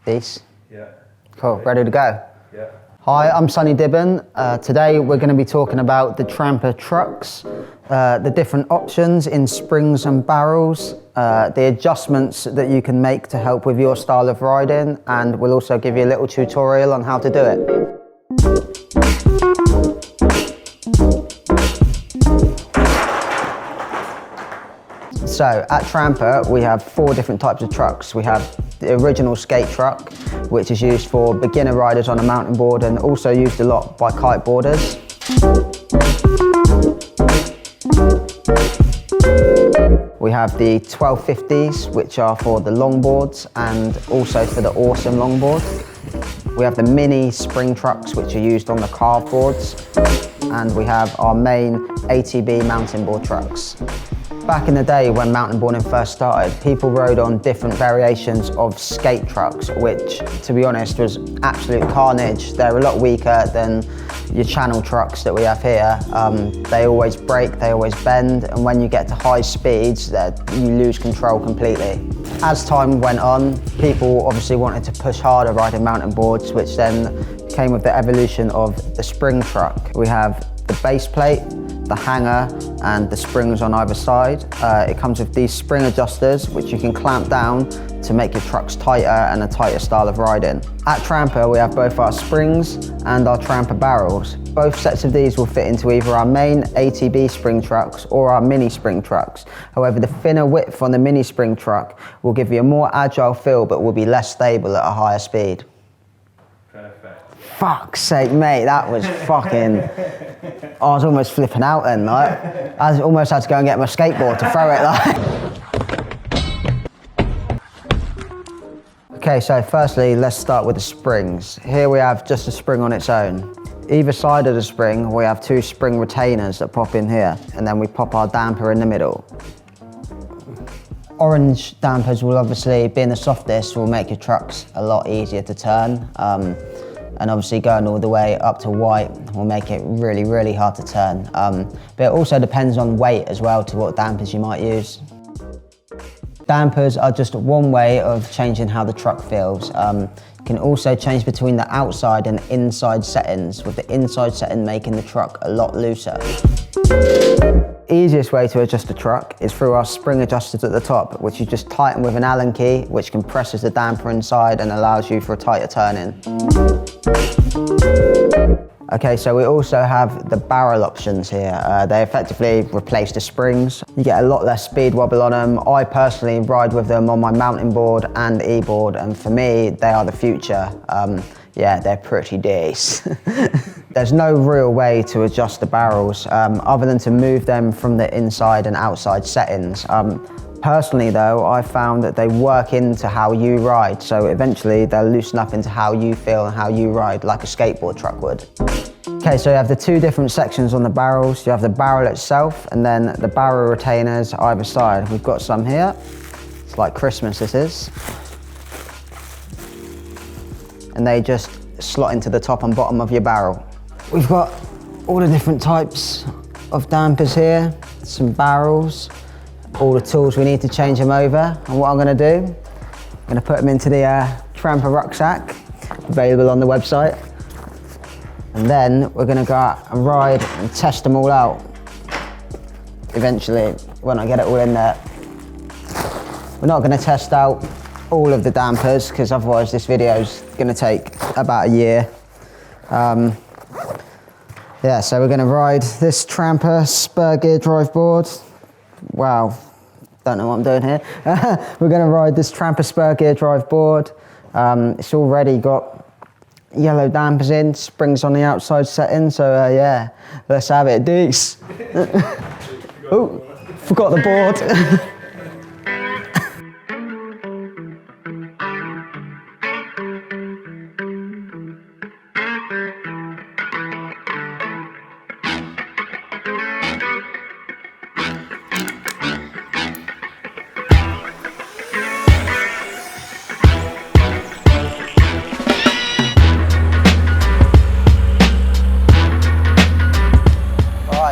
These? Yeah. Cool, ready to go? Yeah. Hi, I'm Sonnie. Today we're going to be talking about the Trampa Trucks, the different options in springs and barrels, the adjustments that you can make to help with your style of riding, and we'll also give you a little tutorial on how to do it. So at Trampa we have 4 different types of trucks. We have the original skate truck, which is used for beginner riders on a mountain board and also used a lot by kiteboarders. We have the 1250s, which are for the longboards and also for the awesome longboard. We have the mini spring trucks, which are used on the carved boards. And we have our main ATB mountain board trucks. Back in the day when mountain boarding first started, people rode on different variations of skate trucks, which, to be honest, was absolute carnage. They're a lot weaker than your channel trucks that we have here. They always break, they always bend, and when you get to high speeds, you lose control completely. As time went on, people obviously wanted to push harder riding mountain boards, which then came with the evolution of the spring truck. We have the base plate, the hanger, and the springs on either side. It comes with these spring adjusters, which you can clamp down to make your trucks tighter and a tighter style of riding. At Trampa, we have both our springs and our Trampa barrels. Both sets of these will fit into either our main ATB spring trucks or our mini spring trucks. However, the thinner width on the mini spring truck will give you a more agile feel, but will be less stable at a higher speed. Perfect. Fuck's sake, mate, that was fucking... I was almost flipping out then, like. I almost had to go and get my skateboard to throw it, like. Okay, so firstly, let's start with the springs. Here we have just a spring on its own. Either side of the spring, we have 2 spring retainers that pop in here, and then we pop our damper in the middle. Orange dampers will obviously, being the softest, will make your trucks a lot easier to turn. And obviously going all the way up to white will make it really, really hard to turn. But it also depends on weight as well to what dampers you might use. Dampers are just one way of changing how the truck feels. You can also change between the outside and inside settings, with the inside setting making the truck a lot looser. Easiest way to adjust the truck is through our spring adjusters at the top, which you just tighten with an Allen key, which compresses the damper inside and allows you for a tighter turn-in. Okay, so we also have the barrel options here. They effectively replace the springs. You get a lot less speed wobble on them. I personally ride with them on my mountain board and e-board, and for me, they are the future. Yeah, they're pretty decent. There's no real way to adjust the barrels other than to move them from the inside and outside settings. Personally though, I found that they work into how you ride, so eventually they'll loosen up into how you feel and how you ride, like a skateboard truck would. Okay, so you have the 2 different sections on the barrels. You have the barrel itself and then the barrel retainers either side. We've got some here. It's like Christmas, this is. And they just slot into the top and bottom of your barrel. We've got all the different types of dampers here, some barrels, all the tools we need to change them over. And what I'm gonna do, I'm gonna put them into the Trampa rucksack, available on the website. And then we're gonna go out and ride and test them all out. Eventually, when I get it all in there. We're not gonna test out all of the dampers, because otherwise this video's gonna take about a year. Yeah, so we're gonna ride this Trampa spur gear drive board. Wow, don't know what I'm doing here. We're gonna ride this Trampa spur gear drive board. It's already got yellow dampers in, springs on the outside setting, so yeah, let's have it, Deeks. Oh, forgot the board.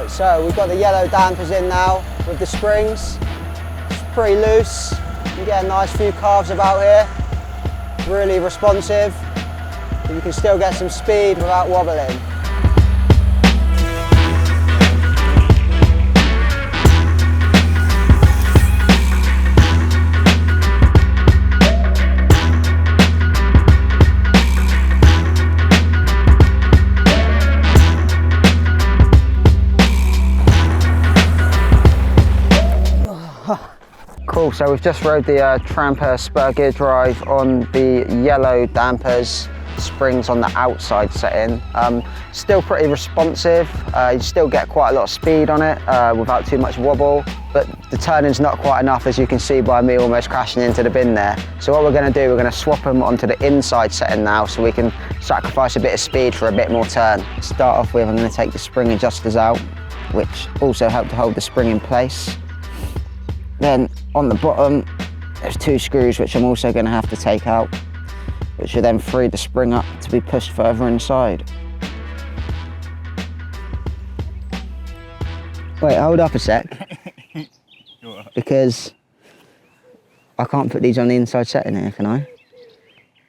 So we've got the yellow dampers in now with the springs. It's pretty loose. You get a nice few carves about here. really responsive. You can still get some speed without wobbling. Cool, so we've just rode the Trampa spur gear drive on the yellow dampers, springs on the outside setting. Still pretty responsive, you still get quite a lot of speed on it without too much wobble, but the turning's not quite enough, as you can see by me almost crashing into the bin there. So what we're going to do, we're going to swap them onto the inside setting now so we can sacrifice a bit of speed for a bit more turn. To start off with, I'm going to take the spring adjusters out, which also help to hold the spring in place. Then on the bottom, there's 2 screws which I'm also going to have to take out, which will then free the spring up to be pushed further inside. Wait, hold up a sec. Because I can't put these on the inside setting here, can I?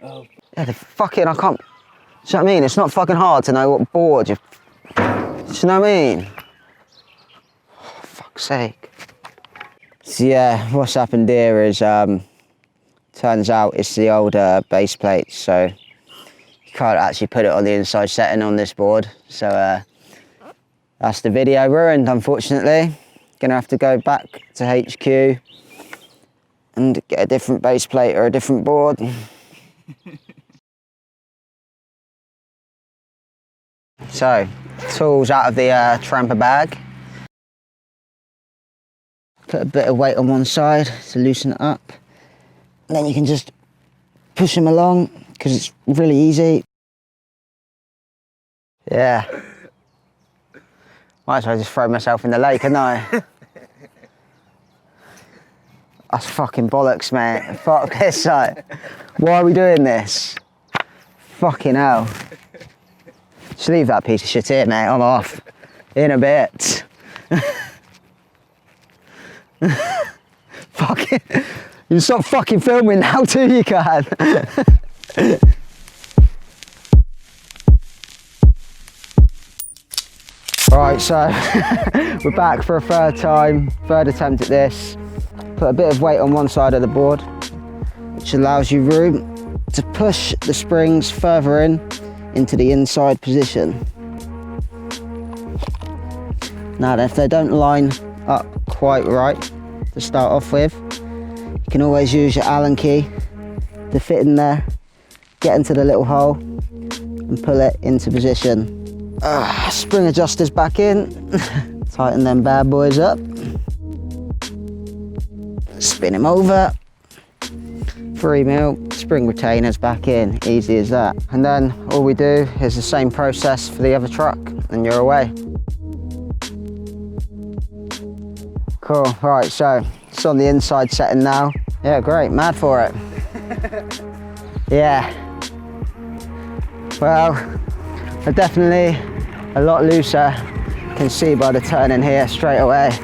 Oh. Yeah, they're fucking, I can't, do you know what I mean? It's not fucking hard to know what board you, do you know what I mean? Oh, fuck's sake. So yeah, what's happened here is, turns out it's the old base plate, so you can't actually put it on the inside setting on this board. So that's the video ruined, unfortunately. Gonna have to go back to HQ and get a different base plate or a different board. So, tools out of the Trampa bag. Put a bit of weight on one side to loosen it up. And then you can just push them along because it's really easy. Yeah. Might as well just throw myself in the lake, hadn't I? That's fucking bollocks, mate. Fuck this, like. Why are we doing this? Fucking hell. Just leave that piece of shit here, mate. I'm off. In a bit. Fucking, you stop fucking filming now too, you can. Right, so we're back for a third attempt at this. Put a bit of weight on one side of the board, which allows you room to push the springs further into the inside position. Now, if they don't line up quite right to start off with, you can always use your Allen key to fit in there, get into the little hole and pull it into position. Spring adjusters back in, tighten them bad boys up, spin him over, 3mm, spring retainers back in, easy as that. And then all we do is the same process for the other truck and you're away. Cool, right, so it's on the inside setting now. Yeah, great, mad for it. Yeah. Well, they're definitely a lot looser. You can see by the turning here straight away.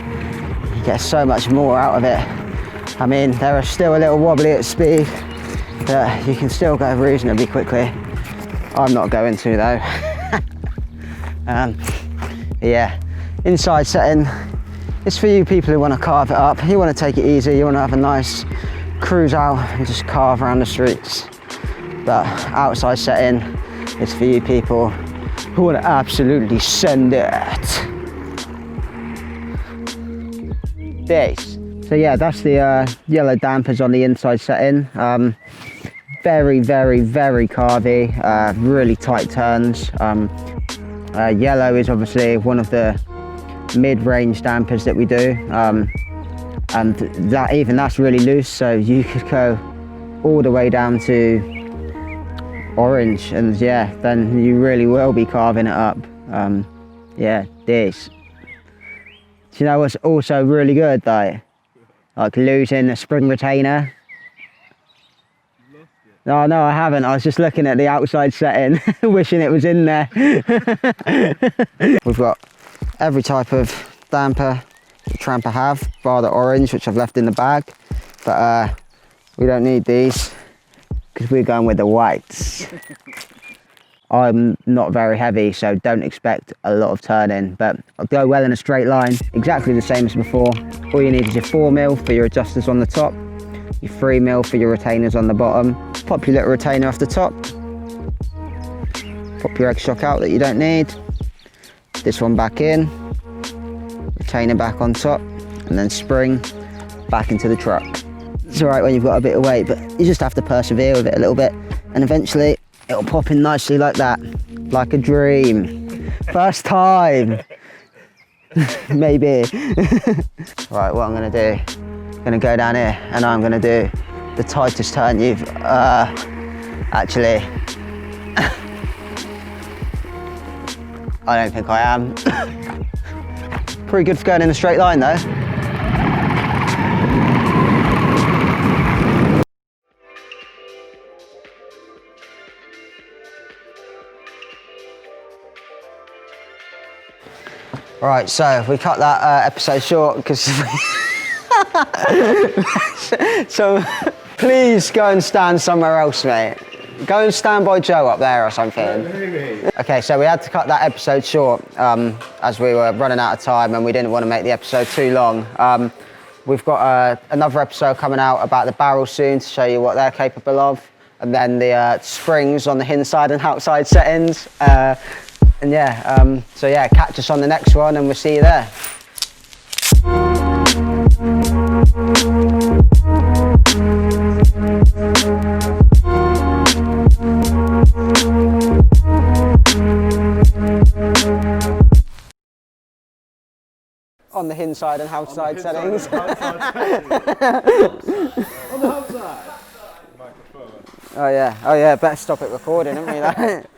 You get so much more out of it. I mean, they're still a little wobbly at speed, but you can still go reasonably quickly. I'm not going to though. Yeah, inside setting. It's for you people who want to carve it up. You want to take it easy. You want to have a nice cruise out and just carve around the streets. But outside setting is for you people who want to absolutely send it. This. So yeah, that's the yellow dampers on the inside setting. Very, very, very carvy. Really tight turns. Yellow is obviously one of the mid-range dampers that we do, and that's really loose, so you could go all the way down to orange, and yeah, then you really will be carving it up. Yeah, this. Do you know what's also really good though? Like losing a spring retainer. No, I haven't. I was just looking at the outside setting, wishing it was in there. We've got every type of damper that Trampa have, bar the orange, which I've left in the bag, but we don't need these because we're going with the whites. I'm not very heavy, so don't expect a lot of turning, but I'll go well in a straight line, exactly the same as before. All you need is your 4mm for your adjusters on the top, your 3mm for your retainers on the bottom. Pop your little retainer off the top, pop your egg shock out that you don't need, this one back in, retainer back on top, and then spring back into the truck. It's all right when you've got a bit of weight, but you just have to persevere with it a little bit, and eventually it'll pop in nicely like that, like a dream. First time, maybe. Right, what I'm gonna do, I'm gonna go down here and I'm gonna do the tightest turn you've, actually, I don't think I am. Pretty good for going in a straight line though. Right, so we cut that episode short because so please go and stand somewhere else, mate. Go and stand by Joe up there or something. Okay, so we had to cut that episode short as we were running out of time and we didn't want to make the episode too long. We've got another episode coming out about the barrels soon to show you what they're capable of, and then the springs on the inside and outside settings. And yeah, so yeah, catch us on the next one and we'll see you there. On the inside and outside settings. On the outside. Oh yeah, better stop it recording, haven't we?